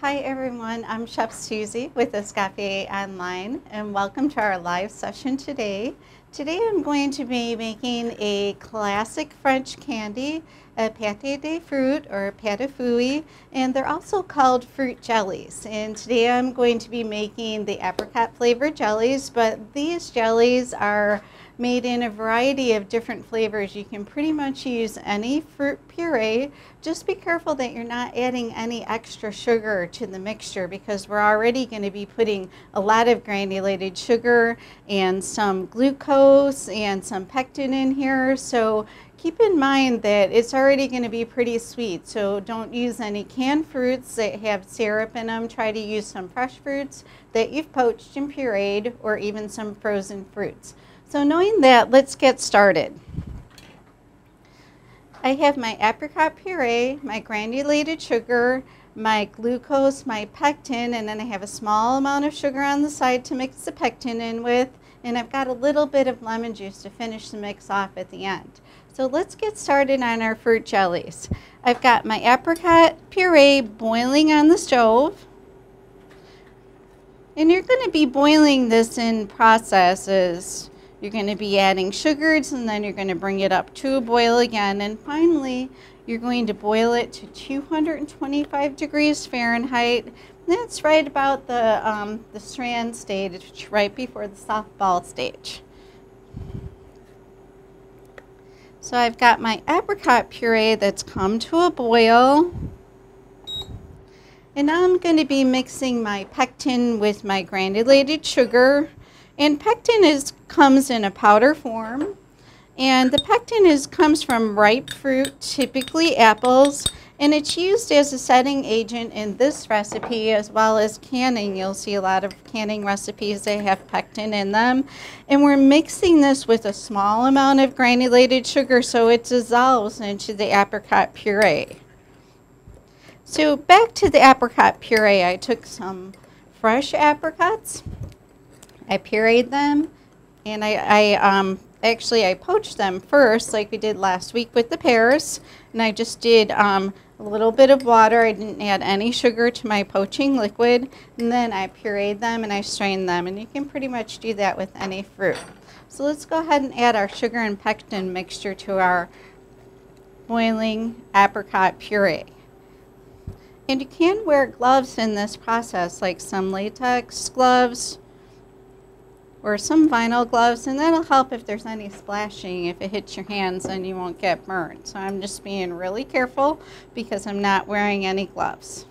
Hi everyone, I'm Chef Susie with Escape Online and welcome to our live session today. Today I'm going to be making a classic French candy, a pâte de fruit or pâte fouille, and they're also called fruit jellies. And today I'm going to be making the apricot flavored jellies, but these jellies are made in a variety of different flavors. You can pretty much use any fruit puree. Just be careful that you're not adding any extra sugar to the mixture because we're already going to be putting a lot of granulated sugar and some glucose and some pectin in here. So keep in mind that it's already going to be pretty sweet. So don't use any canned fruits that have syrup in them. Try to use some fresh fruits that you've poached and pureed, or even some frozen fruits. So knowing that, let's get started. I have my apricot puree, my granulated sugar, my glucose, my pectin, and then I have a small amount of sugar on the side to mix the pectin in with, and I've got a little bit of lemon juice to finish the mix off at the end. So let's get started on our fruit jellies. I've got my apricot puree boiling on the stove. And you're going to be boiling this in processes. You're going to be adding sugars, and then you're going to bring it up to a boil again. And finally, you're going to boil it to 225 degrees Fahrenheit. That's right about the strand stage, right before the softball stage. So I've got my apricot puree that's come to a boil. And now I'm going to be mixing my pectin with my granulated sugar. And pectin comes in a powder form. And the pectin comes from ripe fruit, typically apples. And it's used as a setting agent in this recipe as well as canning. You'll see a lot of canning recipes that have pectin in them. And we're mixing this with a small amount of granulated sugar so it dissolves into the apricot puree. So back to the apricot puree, I took some fresh apricots, I pureed them, and I poached them first like we did last week with the pears, and I just did a little bit of water. I didn't add any sugar to my poaching liquid, and then I pureed them and I strained them, and you can pretty much do that with any fruit. So let's go ahead and add our sugar and pectin mixture to our boiling apricot puree. And you can wear gloves in this process, like some latex gloves or some vinyl gloves, and that'll help if there's any splashing. If it hits your hands, then you won't get burned. So I'm just being really careful because I'm not wearing any gloves.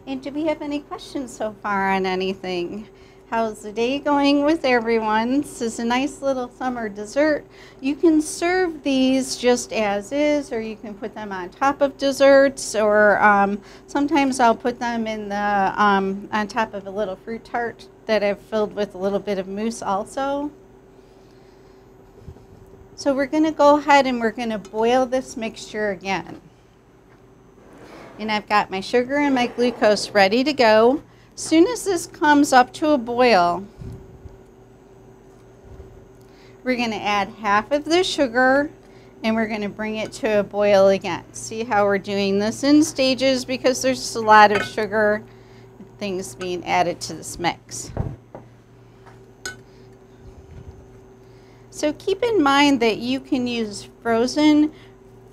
And do we have any questions so far on anything? How's the day going with everyone? This is a nice little summer dessert. You can serve these just as is, or you can put them on top of desserts, or sometimes I'll put them in the on top of a little fruit tart that I've filled with a little bit of mousse also. So we're going to go ahead and we're going to boil this mixture again. And I've got my sugar and my glucose ready to go. As soon as this comes up to a boil, we're going to add half of the sugar and we're going to bring it to a boil again. See how we're doing this in stages because there's just a lot of sugar and things being added to this mix. So keep in mind that you can use frozen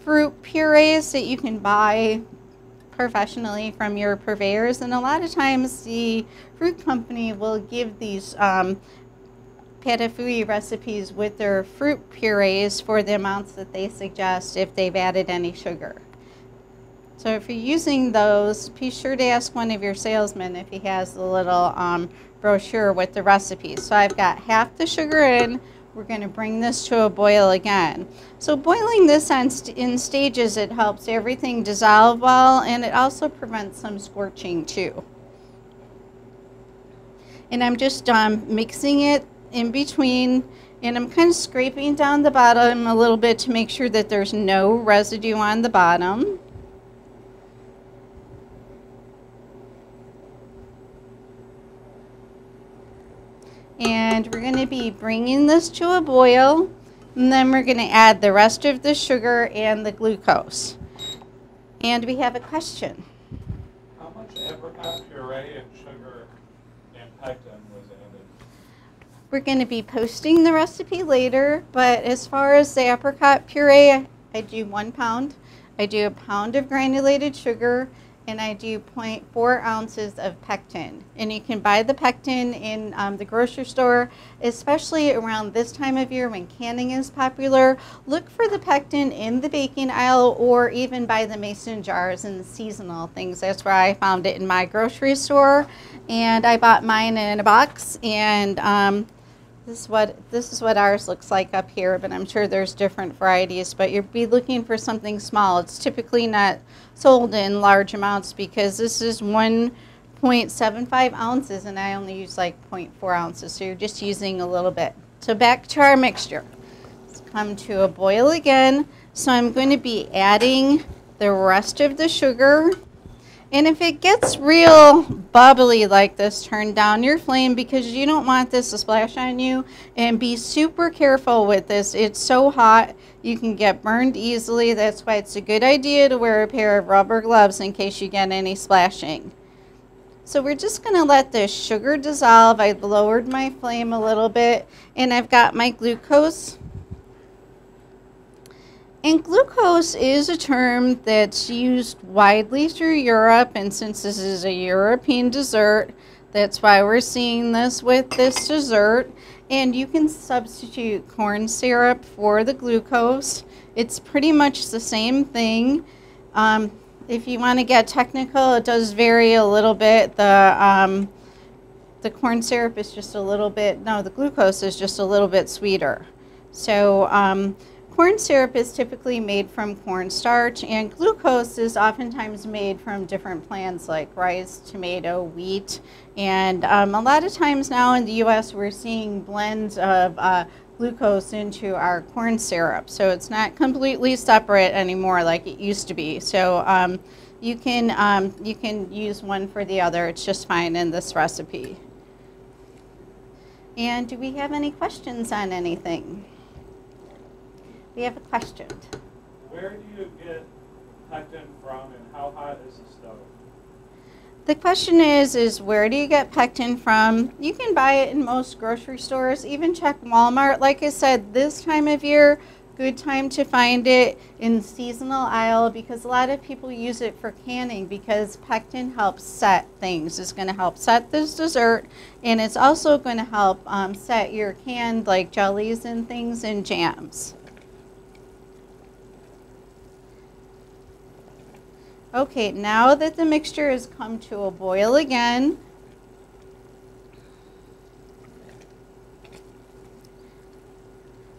fruit purees that you can buy professionally from your purveyors, and a lot of times the fruit company will give these pâte fouille recipes with their fruit purees for the amounts that they suggest if they've added any sugar. So if you're using those, be sure to ask one of your salesmen if he has the little brochure with the recipes. So I've got half the sugar in. We're going to bring this to a boil again. So boiling this in stages, it helps everything dissolve well, and it also prevents some scorching too. And I'm just mixing it in between, and I'm kind of scraping down the bottom a little bit to make sure that there's no residue on the bottom. And we're going to be bringing this to a boil, and then we're going to add the rest of the sugar and the glucose. And we have a question. How much Apricot puree and sugar and pectin was added? We're going to be posting the recipe later, but as far as the apricot puree, I do 1 pound. I do a pound of granulated sugar, and I do 0.4 ounces of pectin. And you can buy the pectin in the grocery store, especially around this time of year when canning is popular. Look for the pectin in the baking aisle or even buy the mason jars and the seasonal things. That's where I found it in my grocery store. And I bought mine in a box, and this is what ours looks like up here, but I'm sure there's different varieties. But you'll be looking for something small. It's typically not sold in large amounts because this is 1.75 ounces, and I only use like 0.4 ounces, so you're just using a little bit. So back to our mixture. Let's come to a boil again. So I'm going to be adding the rest of the sugar. And if it gets real bubbly like this, turn down your flame because you don't want this to splash on you. And be super careful with this. It's so hot, you can get burned easily. That's why it's a good idea to wear a pair of rubber gloves in case you get any splashing. So we're just going to let the sugar dissolve. I've lowered my flame a little bit, and I've got my glucose. And glucose is a term that's used widely through Europe, and since this is a European dessert, that's why we're seeing this with this dessert. And you can substitute corn syrup for the glucose. It's pretty much the same thing. If you want to get technical, it does vary a little bit. The corn syrup is just a little bit, no, the glucose is just a little bit sweeter. So corn syrup is typically made from cornstarch, and glucose is oftentimes made from different plants like rice, tomato, wheat. And a lot of times now in the U.S. we're seeing blends of glucose into our corn syrup. So it's not completely separate anymore like it used to be. So you can use one for the other. It's just fine in this recipe. And do we have any questions on anything? We have a question. Where do you get pectin from, and how hot is the stove? The question is where do you get pectin from? You can buy it in most grocery stores, even check Walmart. Like I said, this time of year, good time to find it in the seasonal aisle because a lot of people use it for canning because pectin helps set things. It's going to help set this dessert, and it's also going to help set your canned like jellies and things and jams. Okay, now that the mixture has come to a boil again,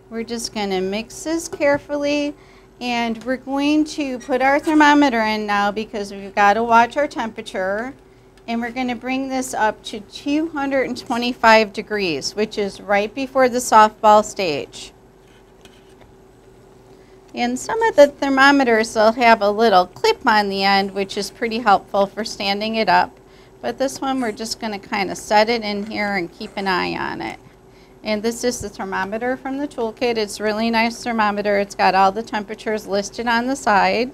we're just going to mix this carefully, and we're going to put our thermometer in now because we've got to watch our temperature, and we're going to bring this up to 225 degrees, which is right before the softball stage. And some of the thermometers will have a little clip on the end, which is pretty helpful for standing it up. But this one, we're just going to kind of set it in here and keep an eye on it. And this is the thermometer from the toolkit. It's a really nice thermometer. It's got all the temperatures listed on the side.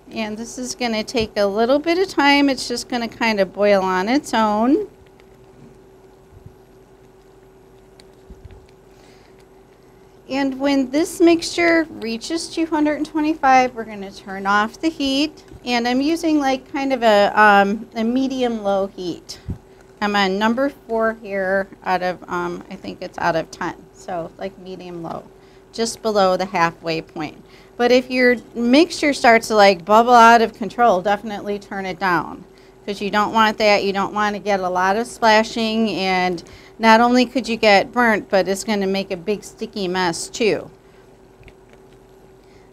And this is going to take a little bit of time. It's just going to kind of boil on its own. And when this mixture reaches 225, we're going to turn off the heat. And I'm using like kind of a medium-low heat. I'm on number 4 here out of, I think it's out of 10. So like medium-low, just below the halfway point. But if your mixture starts to like bubble out of control, definitely turn it down. Because you don't want that. You don't want to get a lot of splashing, and not only could you get burnt, but it's going to make a big sticky mess too.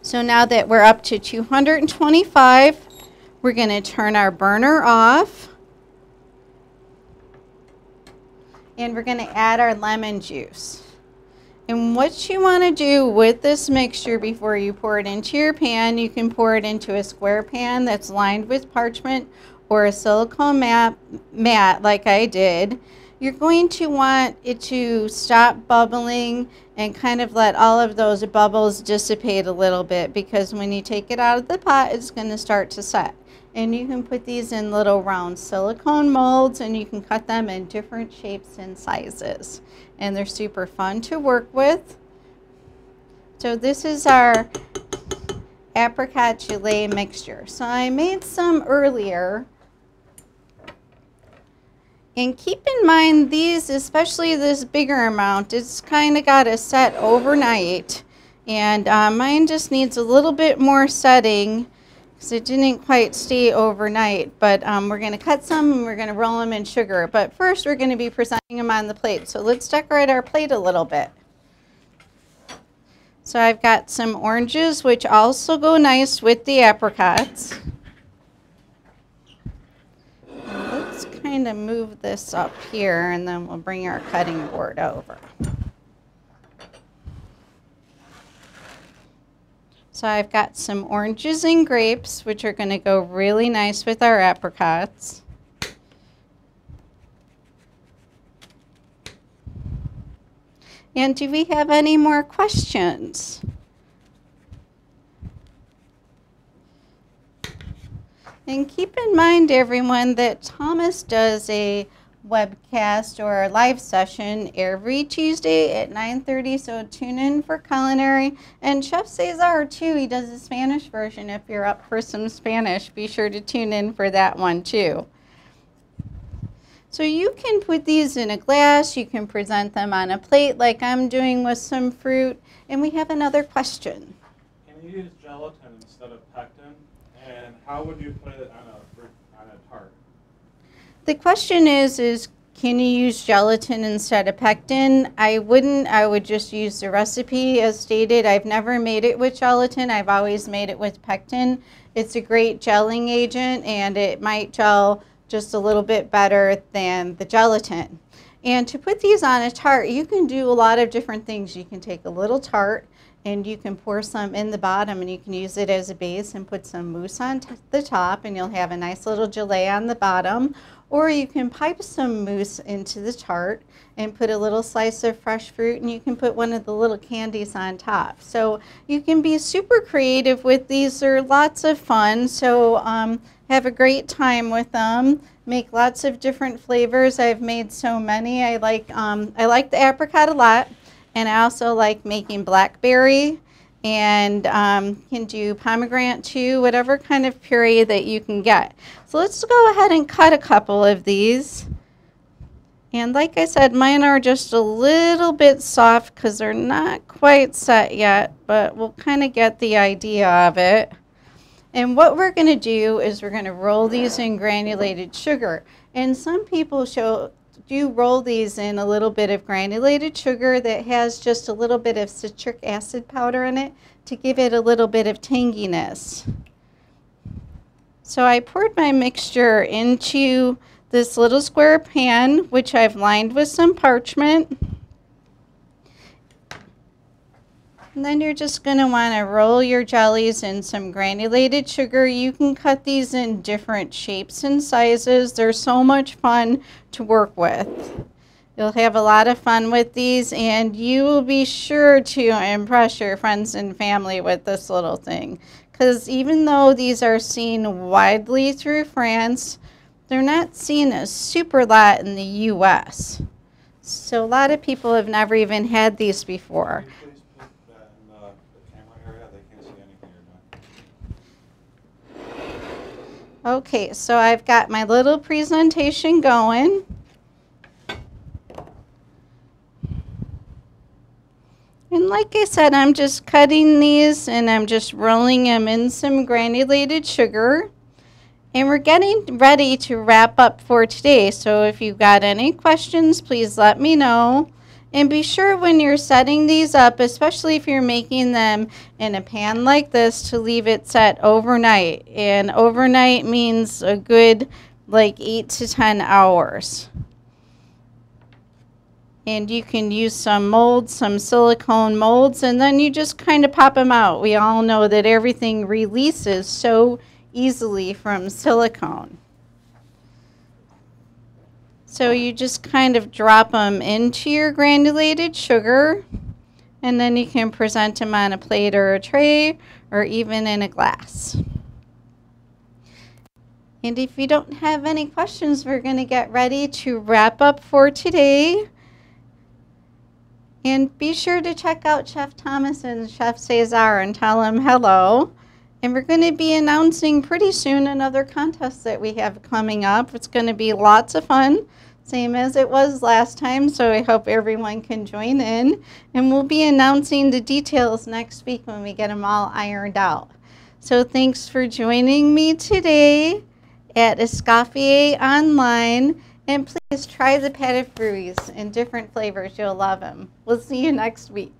So now that we're up to 225, we're going to turn our burner off, and we're going to add our lemon juice. And what you want to do with this mixture before you pour it into your pan, you can pour it into a square pan that's lined with parchment or a silicone mat like I did. you're going to want it to stop bubbling and kind of let all of those bubbles dissipate a little bit, because when you take it out of the pot, it's going to start to set. And you can put these in little round silicone molds, and you can cut them in different shapes and sizes. And they're super fun to work with. So this is our apricot gelée mixture. So I made some earlier. And keep in mind these, especially this bigger amount, it's kind of got to set overnight. And mine just needs a little bit more setting because it didn't quite stay overnight. But we're going to cut some and we're going to roll them in sugar. But first we're going to be presenting them on the plate. So let's decorate our plate a little bit. So I've got some oranges, which also go nice with the apricots. Let's kind of move this up here, and then we'll bring our cutting board over. So I've got some oranges and grapes, which are going to go really nice with our apricots. And do we have any more questions? And keep in mind, everyone, that Thomas does a webcast or a live session every Tuesday at 9:30, so tune in for culinary. And Chef Cesar, too, he does a Spanish version. If you're up for some Spanish, be sure to tune in for that one, too. So you can put these in a glass, you can present them on a plate like I'm doing with some fruit. And we have another question. Can you use gelatin instead of pectin? And how would you put it on a tart? The question is can you use gelatin instead of pectin? I wouldn't. I would just use the recipe as stated. I've never made it with gelatin. I've always made it with pectin. It's a great gelling agent, and it might gel just a little bit better than the gelatin. And to put these on a tart, you can do a lot of different things. You can take a little tart and you can pour some in the bottom, and you can use it as a base and put some mousse on the top, and you'll have a nice little gelée on the bottom. Or you can pipe some mousse into the tart and put a little slice of fresh fruit, and you can put one of the little candies on top. So you can be super creative with these. They're lots of fun. So have a great time with them. Make lots of different flavors. I've made so many. I like the apricot a lot. And I also like making blackberry, and can do pomegranate too, whatever kind of puree that you can get. So let's go ahead and cut a couple of these. And like I said, mine are just a little bit soft because they're not quite set yet, but we'll kind of get the idea of it. And what we're going to do is we're going to roll these in granulated sugar. And some people do roll these in a little bit of granulated sugar that has just a little bit of citric acid powder in it to give it a little bit of tanginess. So I poured my mixture into this little square pan, which I've lined with some parchment. And then you're just going to want to roll your jellies in some granulated sugar. You can cut these in different shapes and sizes. They're so much fun to work with. You'll have a lot of fun with these, and you will be sure to impress your friends and family with this little thing. Because even though these are seen widely through France, they're not seen a super lot in the U.S. So a lot of people have never even had these before. Okay, so I've got my little presentation going. And like I said, I'm just cutting these and I'm just rolling them in some granulated sugar. And we're getting ready to wrap up for today. So if you've got any questions, please let me know. And be sure when you're setting these up, especially if you're making them in a pan like this, to leave it set overnight. And overnight means a good like 8 to 10 hours. And you can use some molds, some silicone molds, and then you just kind of pop them out. We all know that everything releases so easily from silicone. So you just kind of drop them into your granulated sugar, and then you can present them on a plate or a tray or even in a glass. And if you don't have any questions, we're going to get ready to wrap up for today. And be sure to check out Chef Thomas and Chef Cesar and tell them hello. And we're going to be announcing pretty soon another contest that we have coming up. It's going to be lots of fun, same as it was last time, so I hope everyone can join in. And we'll be announcing the details next week when we get them all ironed out. So thanks for joining me today at Escoffier Online. And please try the Pâte Fruits in different flavors. You'll love them. We'll see you next week.